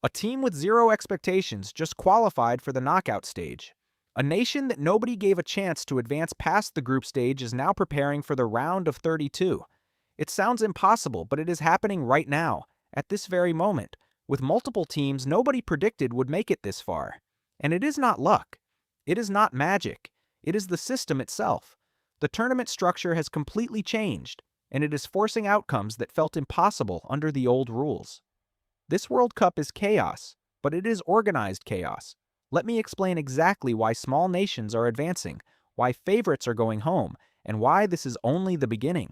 A team with zero expectations just qualified for the knockout stage. A nation that nobody gave a chance to advance past the group stage is now preparing for the round of 32. It sounds impossible, but it is happening right now, at this very moment, with multiple teams nobody predicted would make it this far. And it is not luck. It is not magic. It is the system itself. The tournament structure has completely changed, and it is forcing outcomes that felt impossible under the old rules. This World Cup is chaos, but it is organized chaos. Let me explain exactly why small nations are advancing, why favorites are going home, and why this is only the beginning.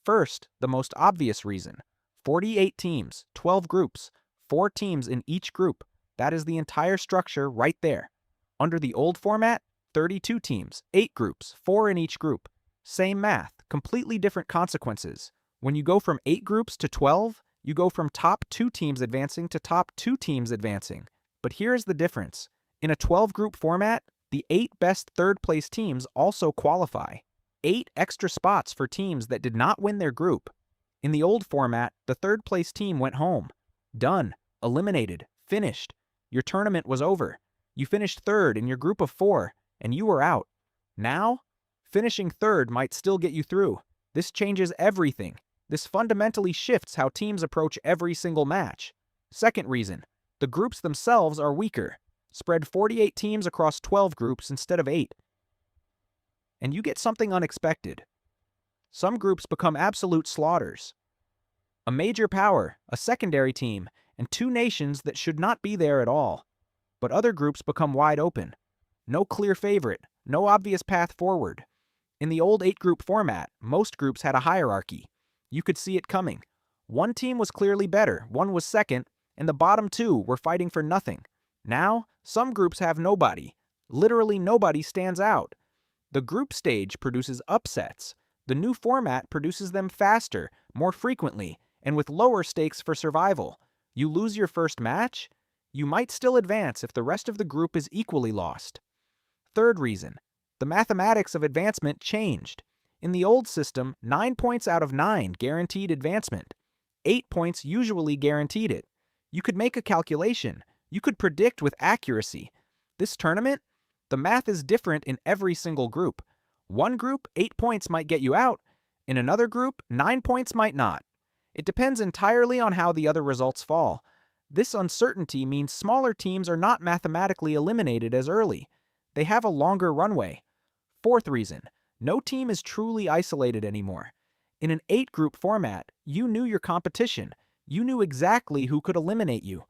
First, the most obvious reason. 48 teams, 12 groups, 4 teams in each group. That is the entire structure right there. Under the old format, 32 teams, 8 groups, 4 in each group. Same math, completely different consequences. When you go from 8 groups to 12, you go from top 2 teams advancing to top 2 teams advancing. But here's the difference. In a 12-group format, the 8 best third-place teams also qualify. 8 extra spots for teams that did not win their group. In the old format, the third-place team went home. Done. Eliminated. Finished. Your tournament was over. You finished third in your group of 4, and you were out. Now, finishing third might still get you through. This changes everything. This fundamentally shifts how teams approach every single match. Second reason, the groups themselves are weaker. Spread 48 teams across 12 groups instead of 8. And you get something unexpected. Some groups become absolute slaughters. A major power, a secondary team, and 2 nations that should not be there at all. But other groups become wide open. No clear favorite, no obvious path forward. In the old 8-group format, most groups had a hierarchy. You could see it coming. One team was clearly better, one was second, and the bottom 2 were fighting for nothing. Now, some groups have nobody. Literally nobody stands out. The group stage produces upsets. The new format produces them faster, more frequently, and with lower stakes for survival. You lose your first match? You might still advance if the rest of the group is equally lost. Third reason, the mathematics of advancement changed. In the old system, 9 points out of 9 guaranteed advancement. 8 points usually guaranteed it. You could make a calculation. You could predict with accuracy. This tournament, the math is different in every single group. One group, 8 points might get you out. In another group, 9 points might not. It depends entirely on how the other results fall. This uncertainty means smaller teams are not mathematically eliminated as early. They have a longer runway. Fourth reason, no team is truly isolated anymore. In an 8-group format, you knew your competition. You knew exactly who could eliminate you.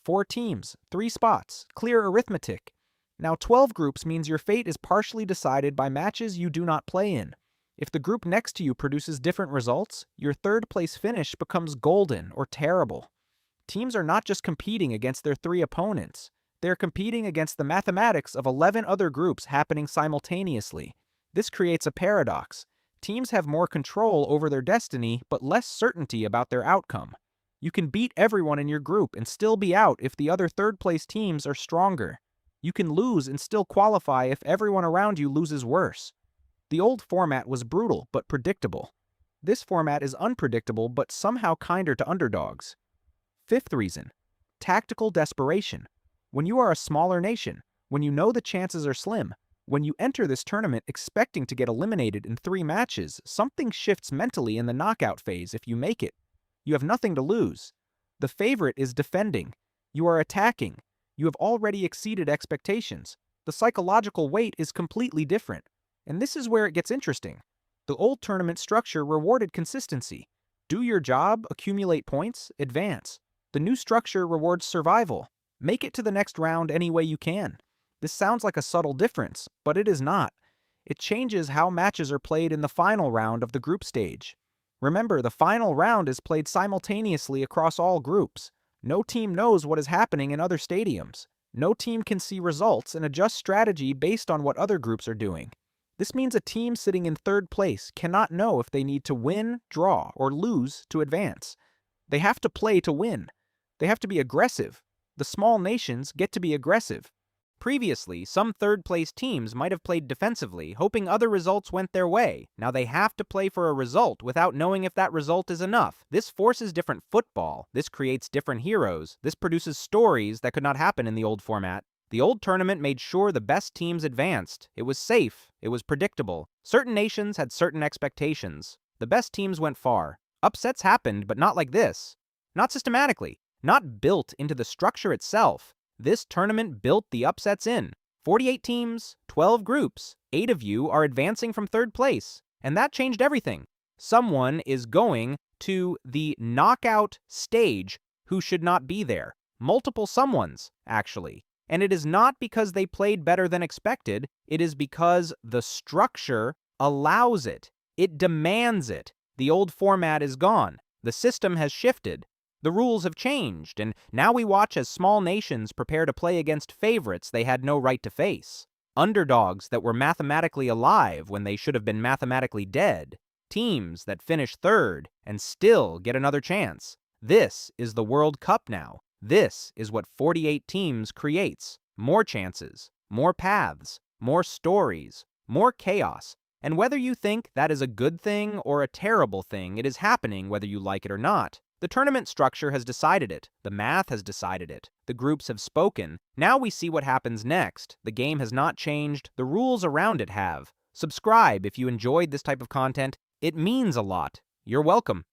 4 teams, 3 spots, clear arithmetic. Now 12 groups means your fate is partially decided by matches you do not play in. If the group next to you produces different results, your third-place finish becomes golden or terrible. Teams are not just competing against their 3 opponents. They're competing against the mathematics of 11 other groups happening simultaneously. This creates a paradox. Teams have more control over their destiny, but less certainty about their outcome. You can beat everyone in your group and still be out if the other third-place teams are stronger. You can lose and still qualify if everyone around you loses worse. The old format was brutal but predictable. This format is unpredictable but somehow kinder to underdogs. Fifth reason, tactical desperation. When you are a smaller nation, when you know the chances are slim, when you enter this tournament expecting to get eliminated in 3 matches, something shifts mentally in the knockout phase if you make it. You have nothing to lose. The favorite is defending. You are attacking. You have already exceeded expectations. The psychological weight is completely different. And this is where it gets interesting. The old tournament structure rewarded consistency. Do your job, accumulate points, advance. The new structure rewards survival. Make it to the next round any way you can. This sounds like a subtle difference, but it is not. It changes how matches are played in the final round of the group stage. Remember, the final round is played simultaneously across all groups. No team knows what is happening in other stadiums. No team can see results and adjust strategy based on what other groups are doing. This means a team sitting in third place cannot know if they need to win, draw, or lose to advance. They have to play to win. They have to be aggressive. The small nations get to be aggressive. Previously, some third-place teams might have played defensively, hoping other results went their way. Now they have to play for a result without knowing if that result is enough. This forces different football. This creates different heroes. This produces stories that could not happen in the old format. The old tournament made sure the best teams advanced. It was safe. It was predictable. Certain nations had certain expectations. The best teams went far. Upsets happened, but not like this. Not systematically. Not built into the structure itself. This tournament built the upsets in. 48 teams, 12 groups, 8 of you are advancing from third place. And that changed everything. Someone is going to the knockout stage who should not be there. Multiple someones, actually. And it is not because they played better than expected. It is because the structure allows it. It demands it. The old format is gone. The system has shifted. The rules have changed, and now we watch as small nations prepare to play against favorites they had no right to face. Underdogs that were mathematically alive when they should have been mathematically dead. Teams that finish third and still get another chance. This is the World Cup now. This is what 48 teams creates. More chances, more paths, more stories, more chaos. And whether you think that is a good thing or a terrible thing, it is happening whether you like it or not. The tournament structure has decided it. The math has decided it. The groups have spoken. Now we see what happens next. The game has not changed. The rules around it have. Subscribe if you enjoyed this type of content. It means a lot. You're welcome.